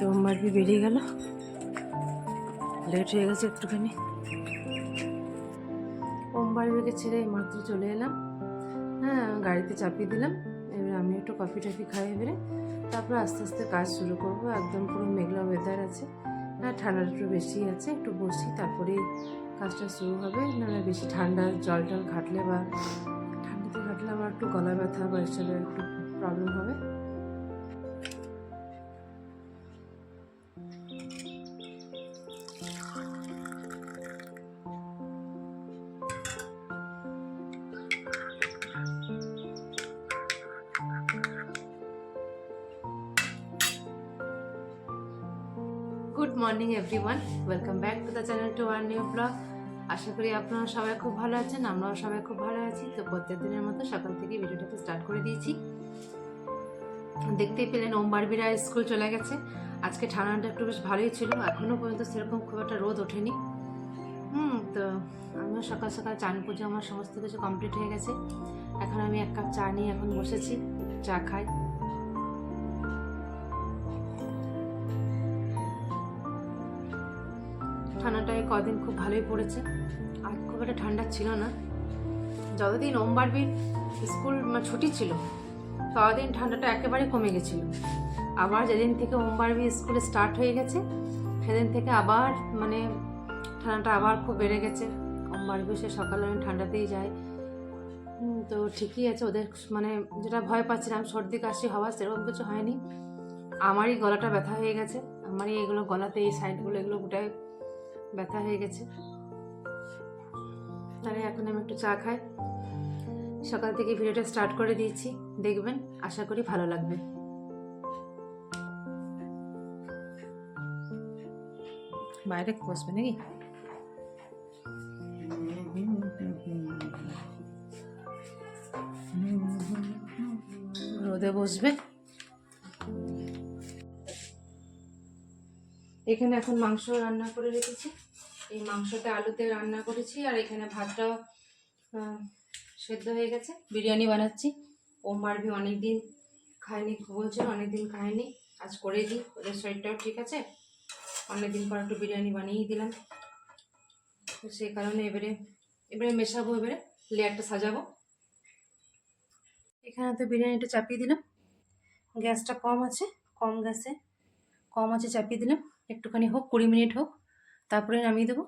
তো মারবি বেরিয়ে গেল, লেট হয়ে গেছে একটুখানি। ওমবারবিকে ছেড়ে মাত্র চলে এলাম। হ্যাঁ, গাড়িতে চাপিয়ে দিলাম। এবার আমি একটু কফি টফি খাই, এবারে তারপর আস্তে আস্তে কাজ শুরু করবো। একদম পুরো মেঘলা ওয়েদার আছে, হ্যাঁ ঠান্ডাটা একটু বেশি আছে, একটু বসি তারপরেই কাজটা শুরু হবে। নাহলে বেশি ঠান্ডা জল টল ঘাটলে বা ঠান্ডাতে ঘাটলে আমার একটু গলা ব্যথা বা এসবের একটু প্রবলেম হবে। Good morning everyone, welcome back to the channel to our new blog. আশা করি আপনারা সবাই খুব ভালো আছেন, আমরাও সবাই খুব ভালো আছি। তো প্রত্যেক দিনের মতো সকাল থেকে ভিডিওটাকে স্টার্ট করে দিয়েছি। দেখতেই পেলেন ওমবারবিরা স্কুল চলে গেছে। আজকে ঠান্ডাটা একটু বেশ ভালোই ছিল, এখনও পর্যন্ত সেরকম খুব একটা রোদ ওঠেনি। তো আমিও সকাল সকাল চান পুজো আমার সমস্ত কিছু কমপ্লিট হয়ে গেছে। এখন আমি এক কাপ চা নিয়ে এখন বসেছি, চা খাই। ঠান্ডাটা কদিন খুব ভালোই পড়েছে, আর খুব একটা ঠান্ডা ছিল না। যতদিন ওমবারবির স্কুল ছুটি ছিল ততদিন ঠান্ডাটা একেবারে কমে গেছিল। আবার যেদিন থেকে ওমবারবি স্কুলে স্টার্ট হয়ে গেছে সেদিন থেকে আবার ঠান্ডাটা আবার খুব বেড়ে গেছে। ওমবারবি সে সকালে ঠান্ডাতেই যায়। তো ঠিকই আছে, ওদের যেটা ভয় পাচ্ছিলাম সর্দি কাশি হওয়া, সেরকম কিছু হয়নি। আমারই গলাটা ব্যথা হয়ে গেছে, আমারই এগুলো গলাতে এই সাইডগুলো এগুলো গোটায় ব্যথা হয়ে গেছে। তাহলে এখন আমি একটু চা খাই। সকাল থেকে ভিডিওটা স্টার্ট করে দিয়েছি, দেখবেন, আশা করি ভালো লাগবে। বাইরে বসবে নাকি? রোদে বসবে। এখানে এখন মাংস রান্না করে রেখেছি, এই মাংসতে আলুতে রান্না করেছি, আর এখানে ভাতটাও সেদ্ধ হয়ে গেছে। বিরিয়ানি বানাচ্ছি। ওমবারবি অনেকদিন খায়নি, বলছিল অনেকদিন খায়নি, আজ করে দিই, ওদের শরীরটাও ঠিক আছে। অনেকদিন পর একটু বিরিয়ানি বানিয়েই দিলাম। তো সেই কারণে এবারে মেশাবো, এবারে লেয়ারটা সাজাবো। এখানে তো বিরিয়ানিটা চাপিয়ে দিলাম, গ্যাসটা কম আছে, চাপিয়ে দিলাম। একটুখানি হোক, 20 মিনিট হোক, তারপরে নামিয়ে দেবো।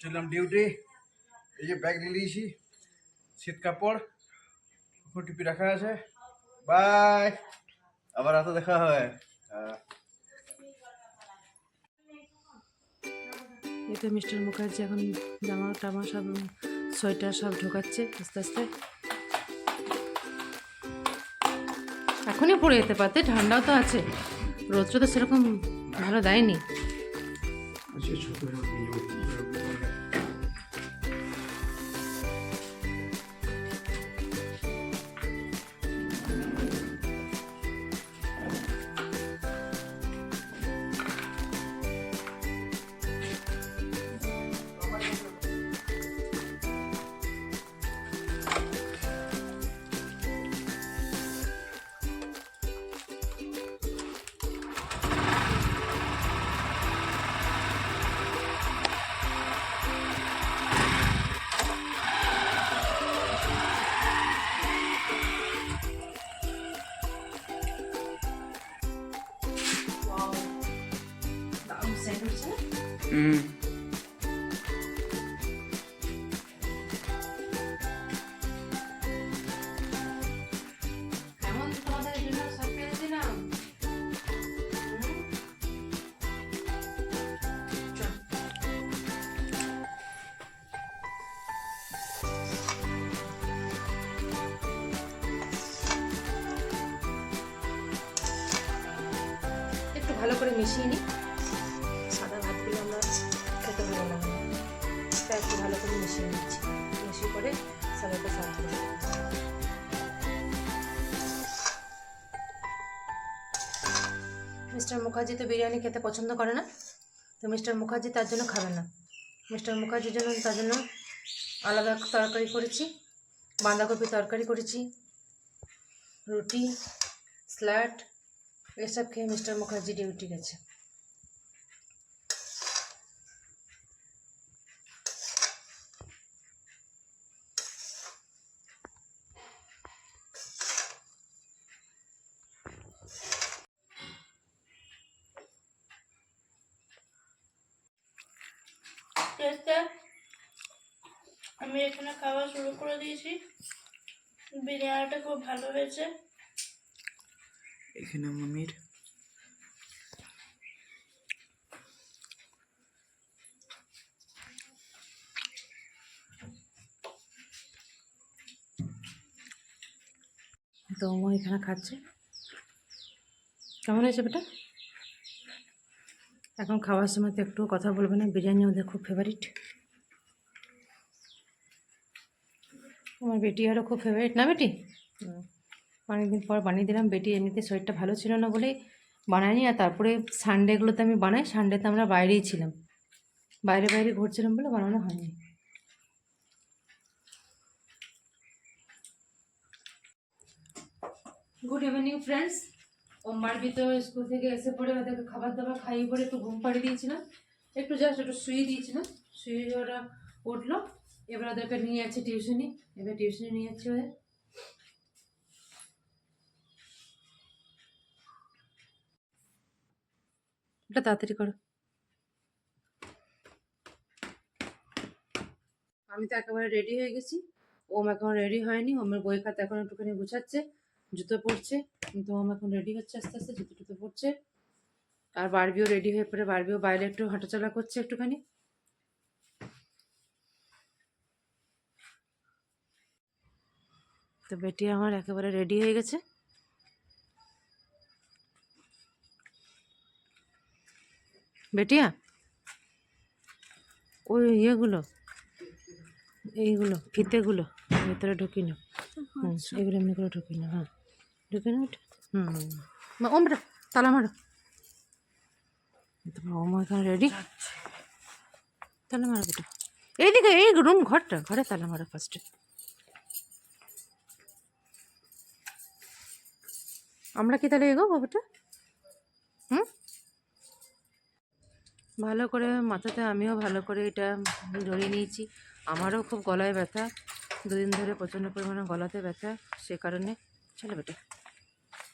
চললাম ডিউটি। এই যে ব্যাগ নিয়ে নিয়েছি, শীত কাপড়, টিপি রাখা আছে। বাই, আবার রাতে দেখা হয়। এই তো মিস্টার মুখার্জি এখন জামা টামা সব সোয়েটার সব ঢোকাচ্ছে আস্তে আস্তে। এখনই পরে যেতে পারতে, ঠান্ডাও তো আছে, রোদটা তো সেরকম ভালো দেয়নি। ভালো করে মিশিয়ে নিই। সাদা ভাতগুলো আমরা খেতে ভালো লাগে না, তাই একটু ভালো করে মিশিয়ে নিচ্ছি। মিশিয়ে করে সবাইকে সার্ভ করে দেবো। মিস্টার মুখার্জি তো বিরিয়ানি খেতে পছন্দ করে না, তো মিস্টার মুখার্জি তার জন্য খাবে না। মিস্টার মুখার্জির জন্য তার জন্য আলাদা তরকারি করেছি, বাঁধাকপি তরকারি করেছি, রুটি, স্যালাড, এসব খেয়ে মিস্টার মুখার্জি ডিউটি গেছে। আমি এখানে খাওয়া শুরু করে দিয়েছি। বিরিয়ানিটা খুব ভালো হয়েছে। এখানে মামির তো ও এখানে খাচ্ছে। কেমন হয়েছে বেটা? এখন খাওয়ার সময় তো একটু কথা বলবে না, বিরিয়ানি ওদের খুব ফেভারিট। আমার বেটি আরও খুব ফেভারিট না বেটি? অনেকদিন পর বানিয়ে দিলাম। বেটি এমনিতে শরীরটা ভালো ছিল না বলেই বানাইনি, আর তারপরে সানডেগুলোতে আমি বানাই। সানডেতে আমরা বাইরেই ছিলাম, বাইরে বাইরে ঘুরছিলাম বলে বানানো হয়নি। Good evening friends. ওমারবি তো স্কুল থেকে এসে পড়ে ওদেরকে খাবার দাবার খাইয়ে পরে একটু ঘুম পাড়িয়ে দিয়েছিলাম, একটু জাস্ট একটু শুয়ে দিয়েছিলাম। শুয়ে ওরা উঠলো, এবার ওদেরকে নিয়ে যাচ্ছি টিউশনি। এবার টিউশনি নিয়ে যাচ্ছি ওদের। এটা তাড়াতাড়ি করো। আমি তো একেবারে রেডি হয়ে গেছি, ওম এখন রেডি হয়নি। ওমের বই খাতা এখন একটুখানি গুছাচ্ছে, জুতো পরছে। কিন্তু ওম এখন রেডি হচ্ছে আস্তে আস্তে, জুতো টুতো পরছে। আর বারবিও রেডি হয়ে পড়ে, বারবিও বাইরে একটু হাঁটাচলা করছে একটুখানি। তো বেটি আমার একেবারে রেডি হয়ে গেছে। বেটিয়া, ওই ইয়েগুলো, এইগুলো ফিতেগুলো ভেতরে ঢুকি না। এগুলো এমনি করে ঢুকি না। হ্যাঁ ঢুকি না ওটা। ও বেটা তালা মারো। ওম এখানে রেডি, তালা মারো বেটা। এইদিকে এই রুম ঘরটা, ঘরে তালা মারো ফার্স্টে। আমরা কি তাহলে এগোবো বেটা? ভালো করে মাথাতে আমিও ভালো করে এটা জড়িয়ে নিয়েছি। আমারও খুব গলায় ব্যথা, দুদিন ধরে প্রচণ্ড পরিমাণে গলাতে ব্যথা, সে কারণে। চলো বেটা,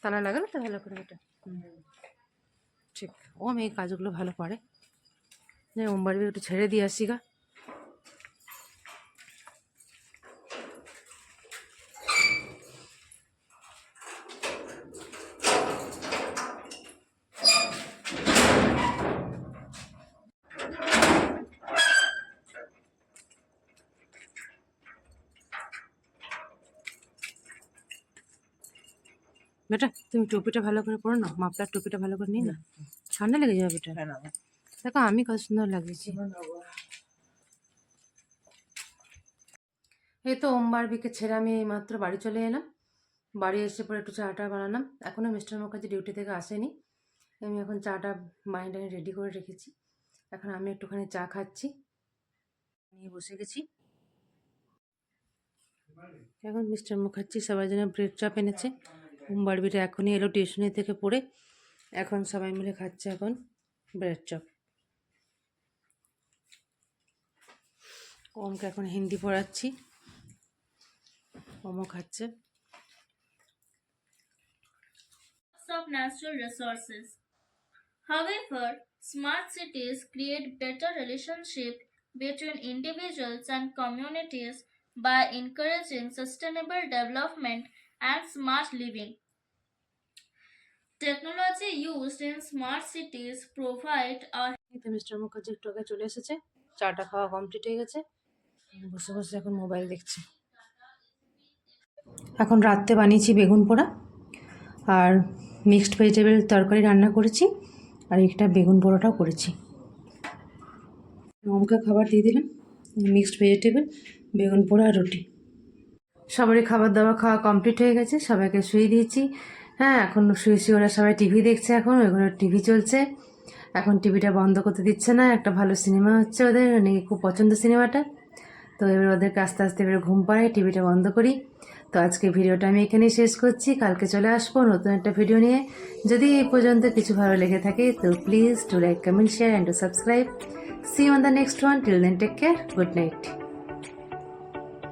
তালা লাগালো তো ভালো করে বেটা। ঠিক, ও আমি এই কাজগুলো ভালো পারে। ওমবাড়ি একটু ছেড়ে দিয়ে আসি গা। বেটা তুমি টুপিটা ভালো করে পরো না, মাফলার টুপিটা ভালো করে নিই না, ঠান্ডা লেগে যাবে বেটা। দেখো আমি কত সুন্দর লাগছে। এই তো ওমবারবিকে ছেড়ে আমি এই মাত্র বাড়ি চলে এলাম। বাড়ি এসে পরে একটু চাটা বানালাম। এখনও মিস্টার মুখার্জি ডিউটি থেকে আসেনি। আমি এখন চাটা বানিয়ে রেডি করে রেখেছি। এখন আমি একটুখানি চা খাচ্ছি, নিয়ে বসে গেছি। এখন মিস্টার মুখার্জি সবার জন্য ব্রেড চপ এনেছে। ওমবারবিটা এখনই এলো টিউশনি থেকে পড়ে, এখন সবাই মিলে খাচ্ছে এখন ব্রেড চপ। ওমকে এখন হিন্দি পড়াচ্ছি, ওমও খাচ্ছে। Of natural resources. However, smart cities create better relationship between individuals and communities by encouraging sustainable development and smart living. Technology used in smart cities provide a এই তো মিস্টার মুখার্জি একটু আগে চলে এসেছে, চাটা খাওয়া কমপ্লিট হয়ে গেছে, বসে বসে এখন মোবাইল দেখছে। এখন রাত্রে বানিয়েছি বেগুন পোড়া আর মিক্সড ভেজিটেবল তরকারি রান্না করেছি, আর একটা বেগুন পোড়াটাও করেছি। মমকে খাবার দিয়ে দিলাম, মিক্সড ভেজিটেবল, বেগুন পোড়া আর রুটি। সবারই খাবার দাবার খাওয়া কমপ্লিট হয়ে গেছে, সবাইকে শুয়ে দিয়েছি। হ্যাঁ, এখন শুয়ে ওরা সবাই টিভি দেখছে, এখন ওইগুলো টিভি চলছে। এখন টিভিটা বন্ধ করতে দিচ্ছে না, একটা ভালো সিনেমা হচ্ছে ওদের, নাকি খুব পছন্দ সিনেমাটা। তো এবার ওদেরকে আস্তে আস্তে এবার ঘুম পাড়ে, টিভিটা বন্ধ করি। তো আজকে ভিডিওটা আমি এখানেই শেষ করছি, কালকে চলে আসবো নতুন একটা ভিডিও নিয়ে। যদি এই পর্যন্ত কিছু ভালো লেগে থাকে তো please to like, comment, share and to subscribe. See on the next one, till then take care, good night.